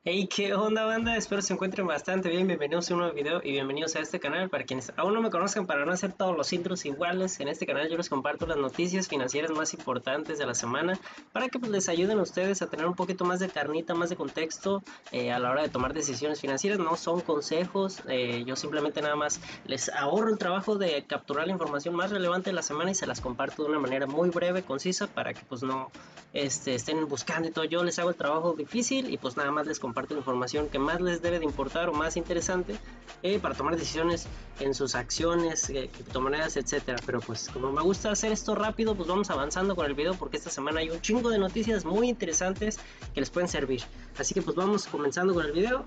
Hey, ¿qué onda, banda? Espero se encuentren bastante bien. Bienvenidos a un nuevo video y bienvenidos a este canal. Para quienes aún no me conozcan, para no hacer todos los intros iguales, en este canal yo les comparto las noticias financieras más importantes de la semana para que pues, les ayuden a ustedes a tener un poquito más de carnita, más de contexto a la hora de tomar decisiones financieras. No son consejos, yo simplemente nada más les ahorro el trabajo de capturar la información más relevante de la semana y se las comparto de una manera muy breve, concisa, para que pues no estén buscando y todo. Yo les hago el trabajo difícil y pues nada más les comparto la información que más les debe de importar o más interesante para tomar decisiones en sus acciones, criptomonedas, etcétera. Pero pues como me gusta hacer esto rápido, pues vamos avanzando con el video porque esta semana hay un chingo de noticias muy interesantes que les pueden servir. Así que pues vamos comenzando con el video.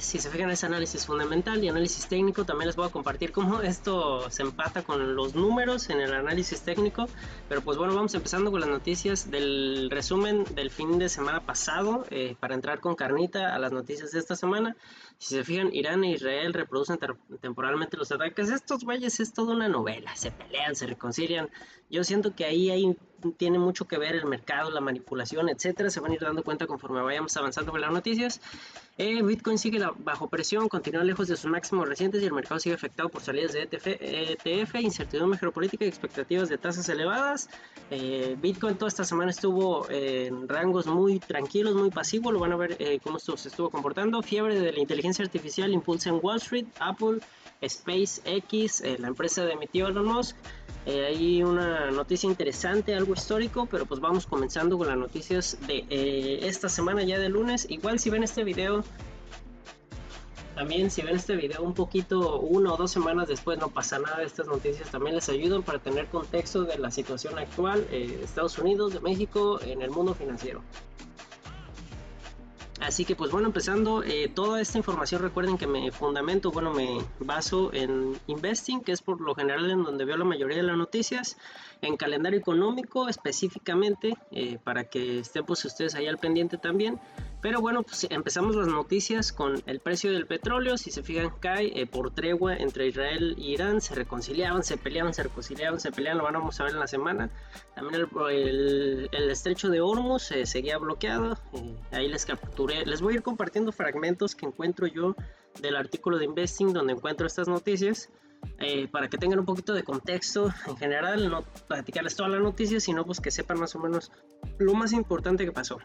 Si se fijan, es análisis fundamental y análisis técnico. También les voy a compartir cómo esto se empata con los números en el análisis técnico. Pero pues bueno, vamos empezando con las noticias del resumen del fin de semana pasado para entrar con carnita a las noticias de esta semana. Si se fijan, Irán e Israel reproducen temporalmente los ataques. Estos güeyes es toda una novela, se pelean, se reconcilian. Yo siento que ahí tiene mucho que ver el mercado, la manipulación, etcétera. Se van a ir dando cuenta conforme vayamos avanzando con las noticias. Bitcoin sigue bajo presión, continúa lejos de sus máximos recientes y el mercado sigue afectado por salidas de ETF, incertidumbre geopolítica y expectativas de tasas elevadas. Bitcoin toda esta semana estuvo en rangos muy tranquilos, muy pasivos. Lo van a ver cómo se estuvo comportando. Fiebre de la inteligencia artificial impulsa en Wall Street, Apple, SpaceX, la empresa de mi tío Elon Musk. Hay una noticia interesante, algo histórico, pero pues vamos comenzando con las noticias de esta semana ya de lunes. Igual si ven este video, también si ven este video un poquito, 1 o 2 semanas después, no pasa nada. Estas noticias también les ayudan para tener contexto de la situación actual de Estados Unidos, de México, en el mundo financiero. Así que pues bueno, empezando toda esta información, recuerden que me baso en Investing, que es por lo general en donde veo la mayoría de las noticias, en calendario económico específicamente, para que estén pues ustedes ahí al pendiente también. Pero bueno, pues empezamos las noticias con el precio del petróleo. Si se fijan, cae por tregua entre Israel e Irán. Se reconciliaban, se peleaban, se reconciliaban, se peleaban. Lo vamos a ver en la semana. También el estrecho de Hormuz seguía bloqueado. Ahí les capturé. Les voy a ir compartiendo fragmentos que encuentro yo del artículo de Investing donde encuentro estas noticias. Para que tengan un poquito de contexto en general, no platicarles todas las noticias, sino pues que sepan más o menos lo más importante que pasó.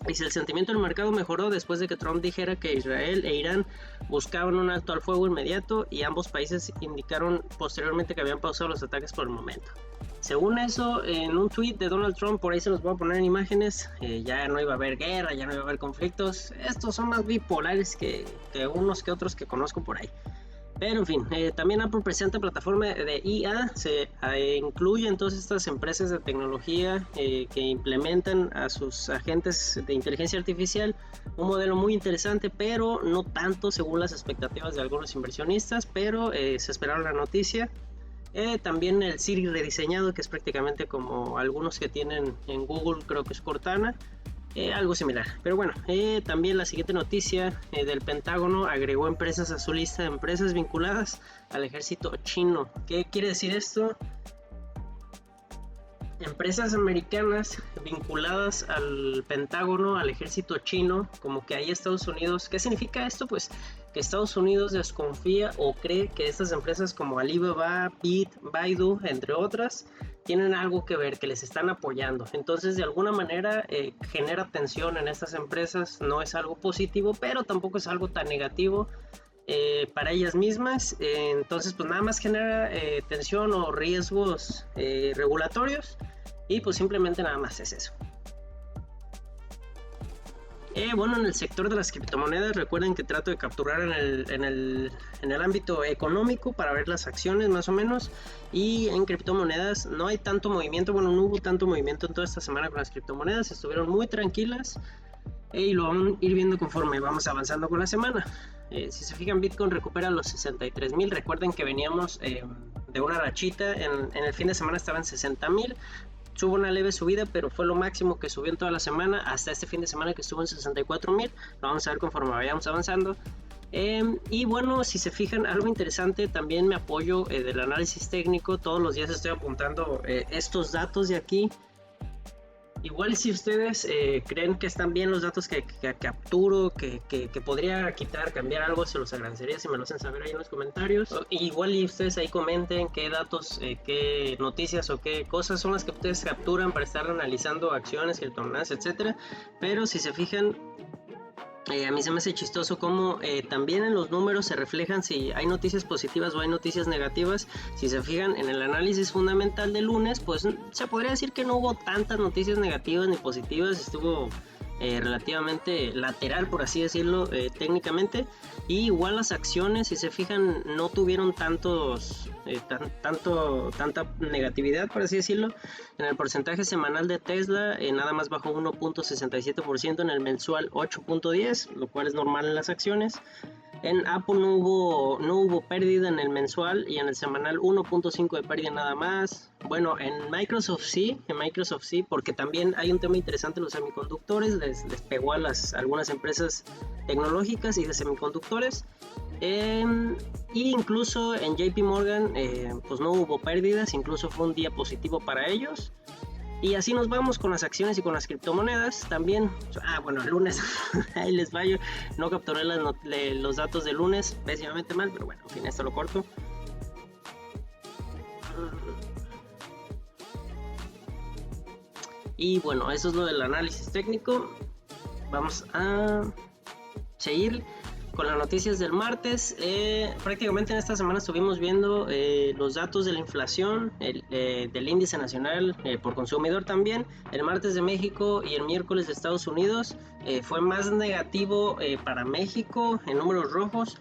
Dice: el sentimiento del mercado mejoró después de que Trump dijera que Israel e Irán buscaban un alto al fuego inmediato y ambos países indicaron posteriormente que habían pausado los ataques por el momento. Según eso, en un tweet de Donald Trump, por ahí se los voy a poner en imágenes, ya no iba a haber guerra, ya no iba a haber conflictos. Estos son más bipolares que unos que otros que conozco por ahí. Pero en fin, también Apple presenta plataforma de IA, se incluye en todas estas empresas de tecnología que implementan a sus agentes de inteligencia artificial, un modelo muy interesante, pero no tanto según las expectativas de algunos inversionistas, pero se esperaba la noticia. También el Siri rediseñado, que es prácticamente como algunos que tienen en Google, creo que es Cortana. Algo similar, pero bueno, también la siguiente noticia del Pentágono agregó empresas a su lista de empresas vinculadas al ejército chino. ¿Qué quiere decir esto? Empresas americanas vinculadas al Pentágono, al ejército chino, como que ahí Estados Unidos. ¿Qué significa esto? Pues que Estados Unidos desconfía o cree que estas empresas como Alibaba, Baidu, entre otras, tienen algo que ver, que les están apoyando. Entonces de alguna manera genera tensión en estas empresas. No es algo positivo, pero tampoco es algo tan negativo para ellas mismas. Entonces pues nada más genera tensión o riesgos regulatorios, y pues simplemente nada más es eso. Bueno, en el sector de las criptomonedas, recuerden que trato de capturar en el ámbito económico para ver las acciones más o menos, y en criptomonedas no hay tanto movimiento. Bueno, no hubo tanto movimiento en toda esta semana con las criptomonedas, estuvieron muy tranquilas, y lo vamos a ir viendo conforme vamos avanzando con la semana. Si se fijan, Bitcoin recupera los 63,000. Recuerden que veníamos de una rachita, en el fin de semana estaba en 60,000. Tuvo una leve subida, pero fue lo máximo que subió en toda la semana, hasta este fin de semana que estuvo en 64,000. Lo vamos a ver conforme vayamos avanzando. Y bueno, si se fijan, algo interesante, también me apoyo del análisis técnico. Todos los días estoy apuntando estos datos de aquí. Igual si ustedes creen que están bien los datos que capturo, que podría quitar, cambiar algo, se los agradecería si me lo hacen saber ahí en los comentarios. Igual y ustedes ahí comenten qué datos, qué noticias o qué cosas son las que ustedes capturan para estar analizando acciones, criptomonedas, etcétera. Pero si se fijan, a mí se me hace chistoso cómo también en los números se reflejan si hay noticias positivas o hay noticias negativas. Si se fijan en el análisis fundamental del lunes, pues se podría decir que no hubo tantas noticias negativas ni positivas, estuvo relativamente lateral, por así decirlo, técnicamente. Y igual las acciones, si se fijan, no tuvieron tanta negatividad, por así decirlo. En el porcentaje semanal de Tesla nada más bajó 1.67%, en el mensual 8.10%, lo cual es normal en las acciones. En Apple no hubo pérdida en el mensual, y en el semanal 1.5 de pérdida nada más. Bueno, en Microsoft sí, porque también hay un tema interesante en los semiconductores, les pegó a algunas empresas tecnológicas y de semiconductores. Y incluso en JP Morgan pues no hubo pérdidas, incluso fue un día positivo para ellos. Y así nos vamos con las acciones y con las criptomonedas también. Bueno, el lunes, ahí les va, yo no capturé los datos del lunes, pésimamente mal, pero bueno, en fin, esto lo corto. Y bueno, eso es lo del análisis técnico. Vamos a seguir con las noticias del martes. Prácticamente en esta semana estuvimos viendo los datos de la inflación, del índice nacional por consumidor también, el martes de México y el miércoles de Estados Unidos. Fue más negativo para México en números rojos,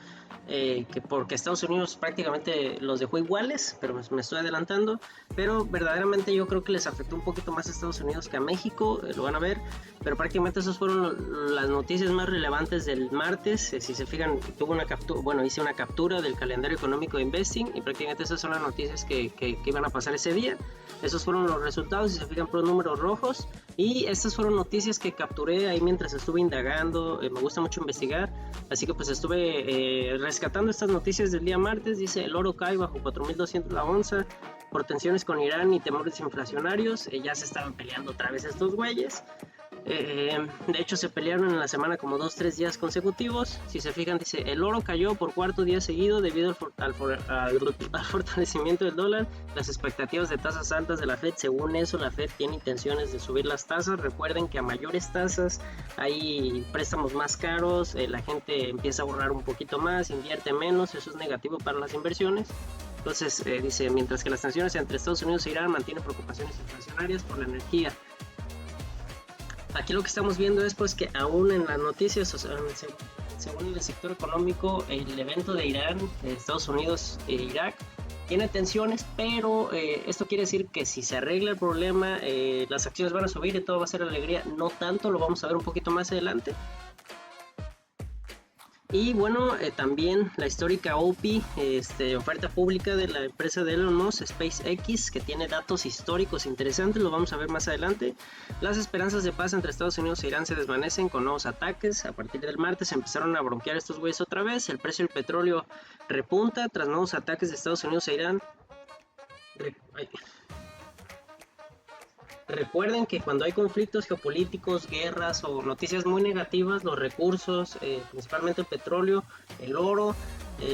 que porque Estados Unidos prácticamente los dejó iguales, pero me estoy adelantando. Pero verdaderamente yo creo que les afectó un poquito más a Estados Unidos que a México, lo van a ver. Pero prácticamente esas fueron las noticias más relevantes del martes. Si se fijan, hice una captura del calendario económico de Investing, y prácticamente esas son las noticias que iban a pasar ese día. Esos fueron los resultados, si se fijan, por números rojos. Y estas fueron noticias que capturé ahí mientras estuve indagando. Me gusta mucho investigar, así que pues estuve rescatando estas noticias del día martes. Dice: el oro cae bajo 4.200 la onza por tensiones con Irán y temores inflacionarios. Ya se estaban peleando otra vez estos güeyes. De hecho se pelearon en la semana como 2-3 días consecutivos. Si se fijan, dice: el oro cayó por cuarto día seguido debido al fortalecimiento del dólar, las expectativas de tasas altas de la Fed. Según eso, la Fed tiene intenciones de subir las tasas. Recuerden que a mayores tasas hay préstamos más caros, la gente empieza a ahorrar un poquito más, invierte menos, eso es negativo para las inversiones. Entonces dice: mientras que las tensiones entre Estados Unidos e Irán mantienen preocupaciones inflacionarias por la energía. Aquí lo que estamos viendo es pues que aún en las noticias, o sea, según el sector económico, el evento de Irán, Estados Unidos e Irak tiene tensiones, pero esto quiere decir que si se arregla el problema, las acciones van a subir y todo va a ser alegría. No tanto, lo vamos a ver un poquito más adelante. Y bueno, también la histórica OPI, oferta pública de la empresa de Elon Musk, SpaceX, que tiene datos históricos interesantes, lo vamos a ver más adelante. Las esperanzas de paz entre Estados Unidos e Irán se desvanecen con nuevos ataques. A partir del martes empezaron a bronquear estos güeyes otra vez. El precio del petróleo repunta tras nuevos ataques de Estados Unidos e Irán. Recuerden que cuando hay conflictos geopolíticos, guerras o noticias muy negativas, los recursos, principalmente el petróleo, el oro,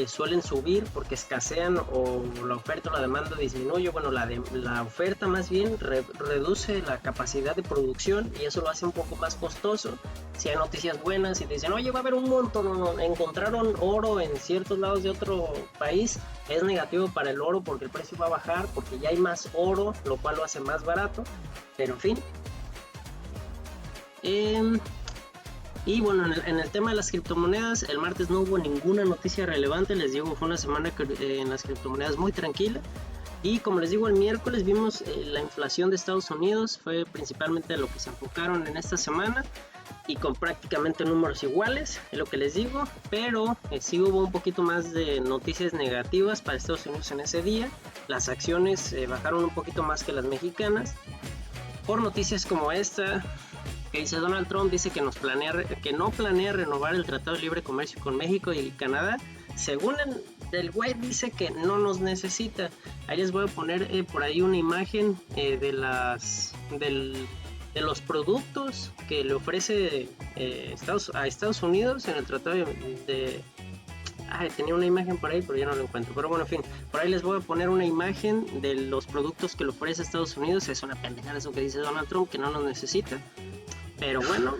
suelen subir porque escasean, o la oferta o la demanda disminuye. Bueno, la oferta más bien reduce la capacidad de producción, y eso lo hace un poco más costoso. Si hay noticias buenas y te dicen: oye, va a haber un montón, encontraron oro en ciertos lados de otro país, es negativo para el oro porque el precio va a bajar porque ya hay más oro, lo cual lo hace más barato. Pero en fin. Y bueno, en el tema de las criptomonedas, el martes no hubo ninguna noticia relevante. Les digo, fue una semana en las criptomonedas muy tranquila. Y como les digo, el miércoles vimos la inflación de Estados Unidos. Fue principalmente lo que se enfocaron en esta semana, y con prácticamente números iguales, es lo que les digo. Pero sí hubo un poquito más de noticias negativas para Estados Unidos en ese día. Las acciones bajaron un poquito más que las mexicanas, por noticias como esta, que dice: Donald Trump dice que no planea renovar el Tratado de Libre Comercio con México y Canadá. Según el güey, dice que no nos necesita. Ahí les voy a poner por ahí una imagen del de los productos que le ofrece a Estados Unidos en el tratado de tenía una imagen por ahí, pero ya no lo encuentro. Pero bueno, en fin, por ahí les voy a poner una imagen de los productos que le ofrece Estados Unidos. Es una pendejada eso que dice Donald Trump, que no nos necesita. Pero bueno.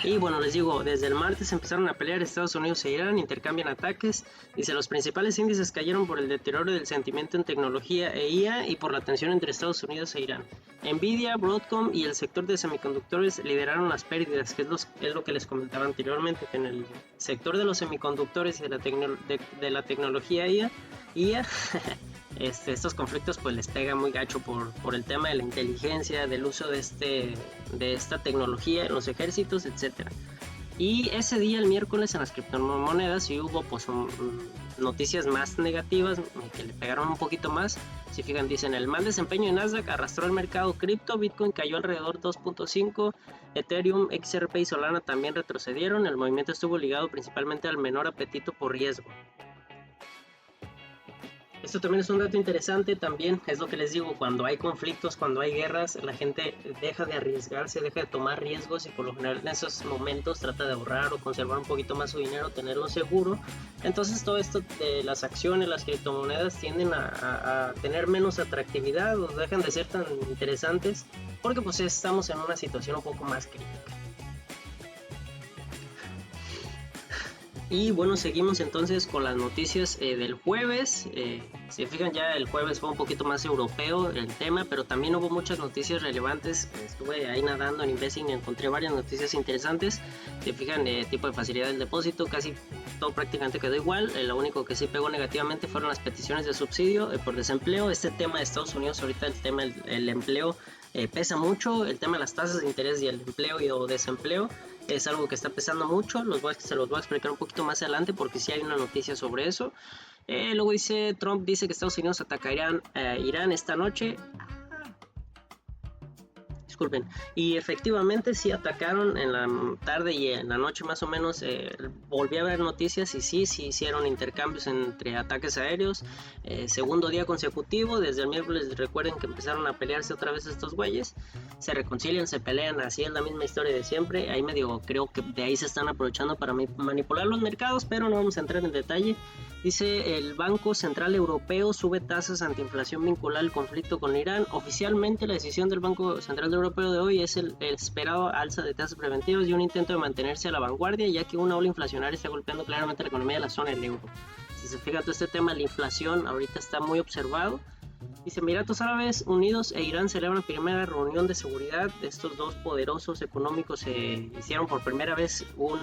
Y bueno, les digo, desde el martes empezaron a pelear Estados Unidos e Irán, intercambian ataques. Dice, los principales índices cayeron por el deterioro del sentimiento en tecnología e IA y por la tensión entre Estados Unidos e Irán. Nvidia, Broadcom y el sector de semiconductores lideraron las pérdidas, que es lo que les comentaba anteriormente, que en el sector de los semiconductores y de la tecnología IA estos conflictos pues les pega muy gacho por el tema de la inteligencia, del uso de esta tecnología en los ejércitos, etcétera. Y ese día, el miércoles, en las criptomonedas sí hubo pues noticias más negativas que le pegaron un poquito más. Si fijan, dicen, el mal desempeño de Nasdaq arrastró el mercado cripto, Bitcoin cayó alrededor 2.5, Ethereum, XRP y Solana también retrocedieron. El movimiento estuvo ligado principalmente al menor apetito por riesgo. Esto también es un dato interesante, también es lo que les digo, cuando hay conflictos, cuando hay guerras, la gente deja de arriesgarse, deja de tomar riesgos y por lo general en esos momentos trata de ahorrar o conservar un poquito más su dinero, tenerlo seguro. Entonces todo esto de las acciones, las criptomonedas tienden a tener menos atractividad o dejan de ser tan interesantes porque pues estamos en una situación un poco más crítica. Y bueno, seguimos entonces con las noticias del jueves. Si fijan, ya el jueves fue un poquito más europeo el tema, pero también hubo muchas noticias relevantes. Estuve ahí nadando en Investing y encontré varias noticias interesantes. Si fijan, tipo de facilidad del depósito, casi todo prácticamente quedó igual. Lo único que sí pegó negativamente fueron las peticiones de subsidio por desempleo. Este tema de Estados Unidos, ahorita el tema del empleo pesa mucho. El tema de las tasas de interés y el empleo y o desempleo es algo que está pesando mucho. Se los voy a explicar un poquito más adelante porque sí hay una noticia sobre eso. Luego dice, Trump dice que Estados Unidos atacarán a Irán esta noche. Disculpen. Y efectivamente sí atacaron en la tarde y en la noche más o menos. Volví a ver noticias y sí hicieron intercambios entre ataques aéreos. Segundo día consecutivo, desde el miércoles recuerden que empezaron a pelearse otra vez estos güeyes. Se reconcilian, se pelean, así es la misma historia de siempre. Ahí medio creo que de ahí se están aprovechando para manipular los mercados, pero no vamos a entrar en detalle. Dice, el Banco Central Europeo sube tasas antiinflación vinculada al conflicto con Irán. Oficialmente la decisión del Banco Central Europeo de hoy es el esperado alza de tasas preventivas y un intento de mantenerse a la vanguardia, ya que una ola inflacionaria está golpeando claramente la economía de la zona del euro. Si se fijan, todo este tema de la inflación ahorita está muy observado. Dice, Emiratos Árabes Unidos e Irán celebran primera reunión de seguridad. Estos dos poderosos económicos hicieron por primera vez un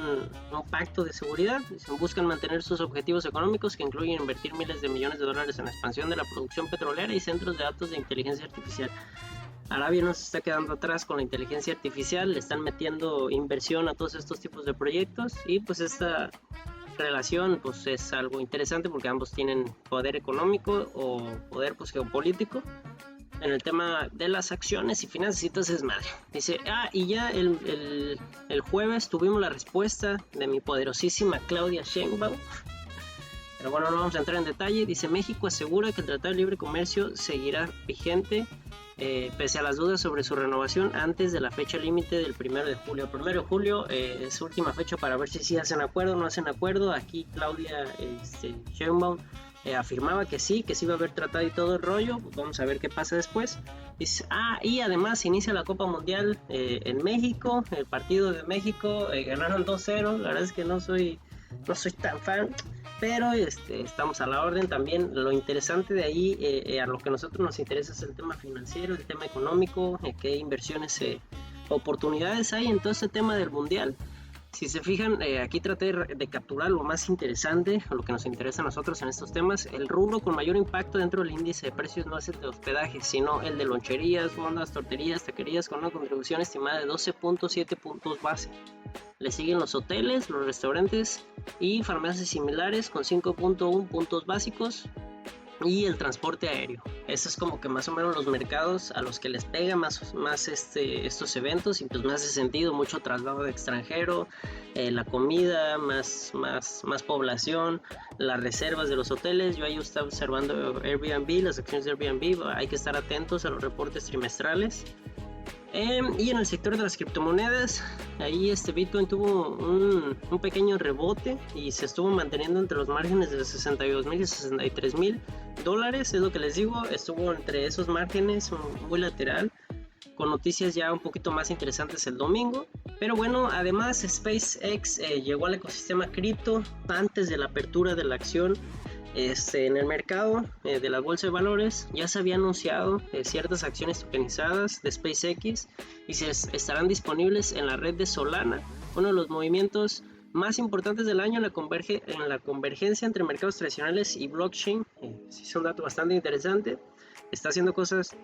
pacto de seguridad. Dicen, buscan mantener sus objetivos económicos que incluyen invertir miles de millones de dólares en la expansión de la producción petrolera y centros de datos de inteligencia artificial. Arabia no se está quedando atrás con la inteligencia artificial, le están metiendo inversión a todos estos tipos de proyectos y pues esta relación pues es algo interesante porque ambos tienen poder económico o poder pues geopolítico en el tema de las acciones y finanzas y todo es madre. Dice, y ya el jueves tuvimos la respuesta de mi poderosísima Claudia Sheinbaum. Pero bueno, no vamos a entrar en detalle. Dice, México asegura que el Tratado de Libre Comercio seguirá vigente pese a las dudas sobre su renovación antes de la fecha límite del 1 de julio. El 1 de julio es última fecha para ver si hacen acuerdo o no hacen acuerdo. Aquí Claudia Sheinbaum afirmaba que sí iba a haber tratado y todo el rollo. Vamos a ver qué pasa después. Dice, y además inicia la Copa Mundial en México. El partido de México ganaron 2-0. La verdad es que no soy tan fan, pero estamos a la orden. También lo interesante de ahí, a lo que a nosotros nos interesa es el tema financiero, el tema económico, qué inversiones, oportunidades hay en todo este tema del mundial. Si se fijan, aquí traté de capturar lo más interesante, o lo que nos interesa a nosotros en estos temas. El rubro con mayor impacto dentro del índice de precios no es el de hospedaje, sino el de loncherías, fondas, torterías, taquerías, con una contribución estimada de 12.7 puntos base. Le siguen los hoteles, los restaurantes y farmacias similares con 5.1 puntos básicos y el transporte aéreo. Eso es como que más o menos los mercados a los que les pega más estos eventos y pues me hace sentido mucho traslado de extranjero, la comida, más población, las reservas de los hoteles. Yo ahí estaba observando Airbnb, las acciones de Airbnb, hay que estar atentos a los reportes trimestrales. Y en el sector de las criptomonedas, ahí Bitcoin tuvo un pequeño rebote y se estuvo manteniendo entre los márgenes de 62,000 y 63,000 dólares, es lo que les digo, estuvo entre esos márgenes muy lateral, con noticias ya un poquito más interesantes el domingo. Pero bueno, además SpaceX llegó al ecosistema cripto antes de la apertura de la acción en el mercado de la bolsa de valores. Ya se había anunciado ciertas acciones tokenizadas de SpaceX y se estarán disponibles en la red de Solana, uno de los movimientos más importantes del año en la convergencia entre mercados tradicionales y blockchain. Es un dato bastante interesante. Está haciendo cosas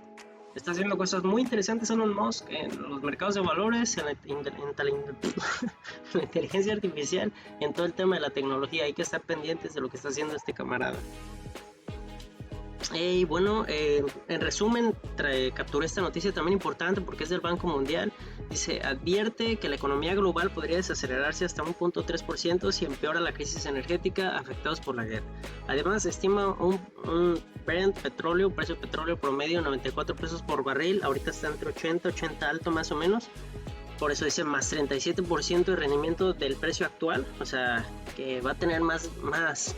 muy interesantes Elon Musk en los mercados de valores, en la inteligencia artificial, en todo el tema de la tecnología. Hay que estar pendientes de lo que está haciendo este camarada. Y bueno, en resumen, capturé esta noticia también importante porque es del Banco Mundial. Dice, advierte que la economía global podría desacelerarse hasta 1.3% si empeora la crisis energética afectados por la guerra. Además, estima un Brent petróleo, precio de petróleo promedio 94 pesos por barril. Ahorita está entre 80 alto más o menos. Por eso dice más 37% de rendimiento del precio actual, o sea que va a tener más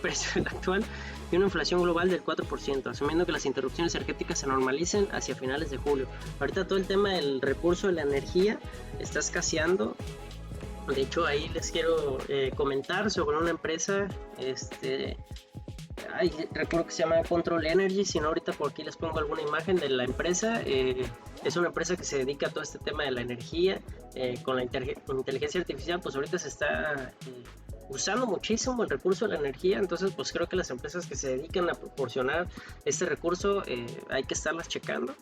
precio del actual, y una inflación global del 4%, asumiendo que las interrupciones energéticas se normalicen hacia finales de julio. Ahorita todo el tema del recurso de la energía está escaseando. De hecho, ahí les quiero comentar sobre una empresa, recuerdo que se llama Control Energy, si no ahorita por aquí les pongo alguna imagen de la empresa. Es una empresa que se dedica a todo este tema de la energía, con la inteligencia artificial. Pues ahorita se está usando muchísimo el recurso de la energía, entonces pues creo que las empresas que se dedican a proporcionar este recurso hay que estarlas checando.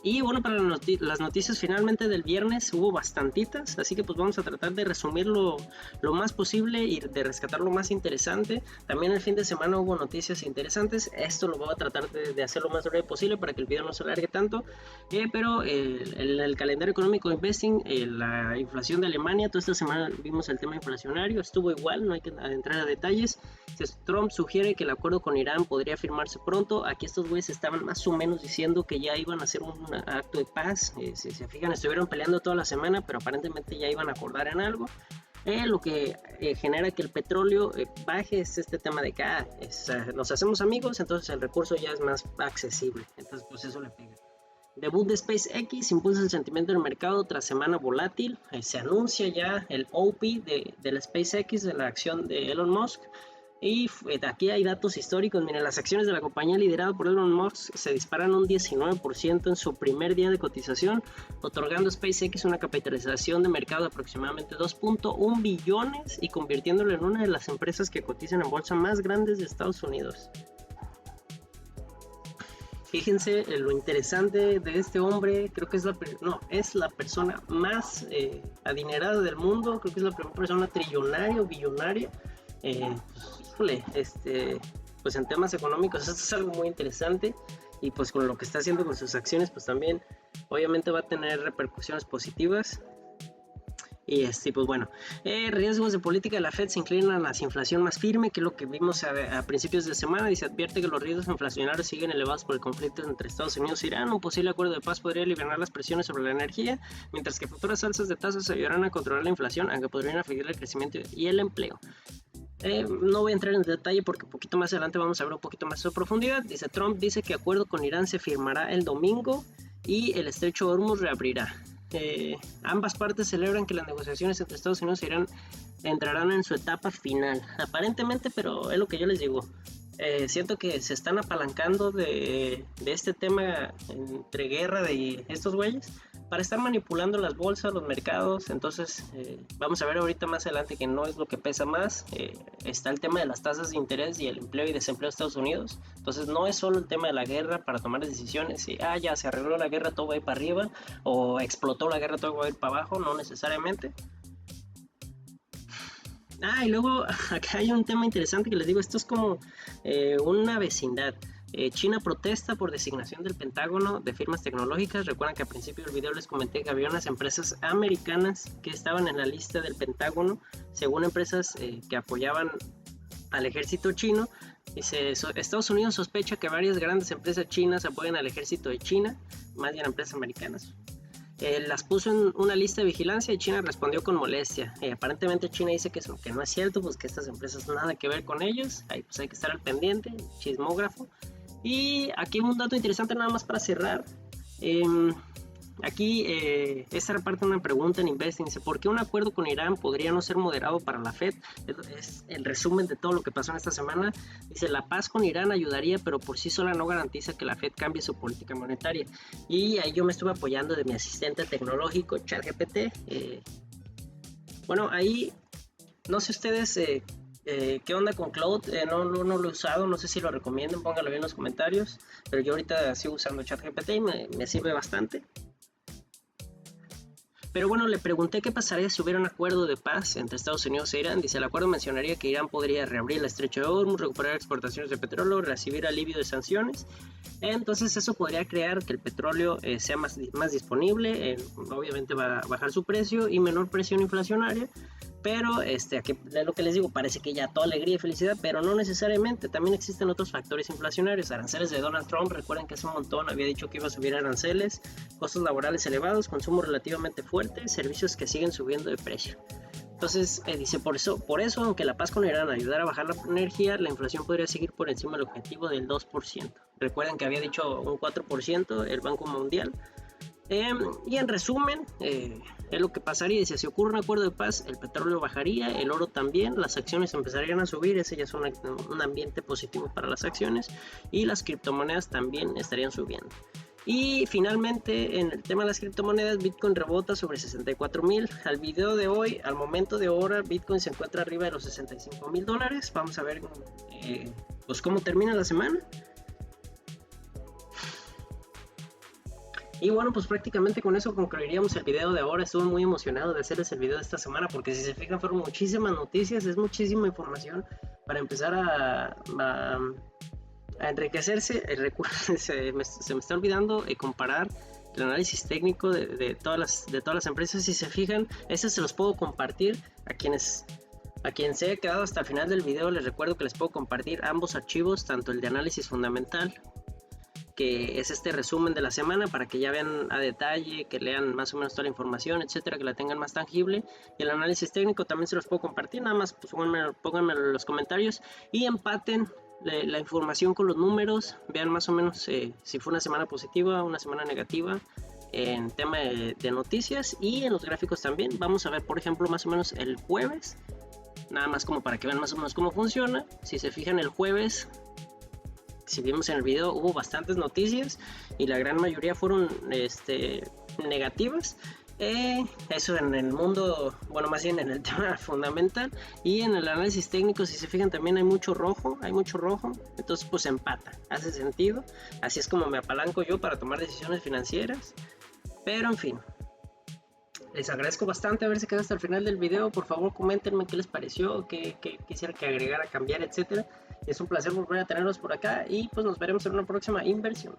Y bueno, para las noticias finalmente del viernes hubo bastantitas, así que pues vamos a tratar de resumirlo lo más posible y de rescatar lo más interesante. También el fin de semana hubo noticias interesantes, esto lo voy a tratar de hacer lo más breve posible para que el video no se alargue tanto, pero el calendario económico Investing, la inflación de Alemania, toda esta semana vimos el tema inflacionario, estuvo igual, no hay que entrar a detalles. Trump sugiere que el acuerdo con Irán podría firmarse pronto. Aquí estos güeyes estaban más o menos diciendo que ya iban a hacer un acto de paz. Si se fijan, estuvieron peleando toda la semana, pero aparentemente ya iban a acordar en algo. Lo que genera que el petróleo baje es este tema de que nos hacemos amigos, entonces el recurso ya es más accesible. Entonces pues eso le pega. Debut de SpaceX impulsa el sentimiento del mercado tras semana volátil. Se anuncia ya el OP de la SpaceX, de la acción de Elon Musk. Y aquí hay datos históricos. Miren, las acciones de la compañía liderada por Elon Musk se disparan un 19% en su primer día de cotización, otorgando a SpaceX una capitalización de mercado de aproximadamente 2.1 billones y convirtiéndolo en una de las empresas que cotizan en bolsa más grandes de Estados Unidos. Fíjense lo interesante de este hombre. Creo que es la persona más adinerada del mundo. Creo que es la primera persona trillonaria o billonaria. Pues en temas económicos esto es algo muy interesante, y pues con lo que está haciendo con sus acciones pues también obviamente va a tener repercusiones positivas. Y pues bueno, riesgos de política de la Fed se inclinan hacia inflación más firme, que es lo que vimos a principios de semana, y se advierte que los riesgos inflacionarios siguen elevados por el conflicto entre Estados Unidos e Irán. Un posible acuerdo de paz podría aliviar las presiones sobre la energía, mientras que futuras alzas de tasas ayudarán a controlar la inflación, aunque podrían afectar el crecimiento y el empleo. No voy a entrar en detalle porque un poquito más adelante vamos a ver un poquito más de profundidad. Dice, Trump dice que acuerdo con Irán se firmará el domingo y el estrecho de Hormuz reabrirá. Ambas partes celebran que las negociaciones entre Estados Unidos e Irán entrarán en su etapa final, aparentemente, pero es lo que yo les digo. Siento que se están apalancando de este tema entre guerra de estos güeyes para estar manipulando las bolsas, los mercados. Entonces vamos a ver ahorita más adelante que no es lo que pesa más. Está el tema de las tasas de interés y el empleo y desempleo de Estados Unidos. Entonces no es solo el tema de la guerra para tomar decisiones y ya se arregló la guerra, todo va a ir para arriba, o explotó la guerra, todo va a ir para abajo. No necesariamente. Y luego acá hay un tema interesante que les digo, esto es como una vecindad. China protesta por designación del Pentágono de firmas tecnológicas. Recuerdan que al principio del video les comenté que había unas empresas americanas que estaban en la lista del Pentágono, según empresas que apoyaban al ejército chino. Dice, Estados Unidos sospecha que varias grandes empresas chinas apoyan al ejército de China. más bien empresas americanas. Las puso en una lista de vigilancia y China respondió con molestia. Aparentemente China dice que no es cierto, pues que estas empresas nada que ver con ellos. Ahí pues hay que estar al pendiente, chismógrafo. Y aquí un dato interesante nada más para cerrar. Aquí esta era parte de una pregunta en Investing. Dice, ¿por qué un acuerdo con Irán podría no ser moderado para la Fed? Es el resumen de todo lo que pasó en esta semana. Dice, la paz con Irán ayudaría, pero por sí sola no garantiza que la Fed cambie su política monetaria. Y ahí yo me estuve apoyando de mi asistente tecnológico, ChatGPT. Bueno, ahí no sé ustedes qué onda con Cloud. No lo he usado, no sé si lo recomienden, pónganlo bien en los comentarios. Pero yo ahorita sigo usando ChatGPT y me sirve bastante. Pero bueno, le pregunté qué pasaría si hubiera un acuerdo de paz entre Estados Unidos e Irán. Dice, el acuerdo mencionaría que Irán podría reabrir el estrecho de Hormuz, recuperar exportaciones de petróleo, recibir alivio de sanciones. Entonces eso podría crear que el petróleo sea más disponible, obviamente va a bajar su precio y menor presión inflacionaria. Pero aquí es lo que les digo, parece que ya toda alegría y felicidad, pero no necesariamente. También existen otros factores inflacionarios. Aranceles de Donald Trump, recuerden que hace un montón había dicho que iba a subir aranceles, costos laborales elevados, consumo relativamente fuerte, servicios que siguen subiendo de precio. Entonces dice, por eso, aunque la paz con Irán ayudara a bajar la energía, la inflación podría seguir por encima del objetivo del 2%. Recuerden que había dicho un 4% el Banco Mundial. Y en resumen, es lo que pasaría. Dice, si ocurre un acuerdo de paz, el petróleo bajaría, el oro también, las acciones empezarían a subir, ese ya es un ambiente positivo para las acciones, y las criptomonedas también estarían subiendo. Y finalmente, en el tema de las criptomonedas, Bitcoin rebota sobre 64,000. Al video de hoy, al momento de ahora, Bitcoin se encuentra arriba de los $65,000. Vamos a ver pues cómo termina la semana. Y bueno, pues prácticamente con eso concluiríamos el video de ahora. Estuve muy emocionado de hacerles el video de esta semana porque si se fijan fueron muchísimas noticias, es muchísima información para empezar a enriquecerse. Se me está olvidando comparar el análisis técnico de todas las empresas. Si se fijan, ese se los puedo compartir a quien se haya quedado hasta el final del video. Les recuerdo que les puedo compartir ambos archivos, tanto el de análisis fundamental, que es este resumen de la semana, para que ya vean a detalle, que lean más o menos toda la información, etcétera, que la tengan más tangible. Y el análisis técnico también se los puedo compartir, nada más pues pónganme en los comentarios y empaten la información con los números, vean más o menos si fue una semana positiva o una semana negativa en tema de noticias, y en los gráficos también. Vamos a ver, por ejemplo, más o menos el jueves, nada más como para que vean más o menos cómo funciona. Si se fijan, el jueves, si vimos en el video, hubo bastantes noticias y la gran mayoría fueron negativas. Eso en el mundo, bueno, más bien en el tema fundamental. Y en el análisis técnico, si se fijan, también hay mucho rojo, entonces pues empata, hace sentido. Así es como me apalanco yo para tomar decisiones financieras. Pero en fin, les agradezco bastante haberse quedado hasta el final del video. Por favor, coméntenme qué les pareció, qué quisiera que agregara, cambiar, etcétera. Es un placer volver a tenerlos por acá y pues nos veremos en una próxima inversión.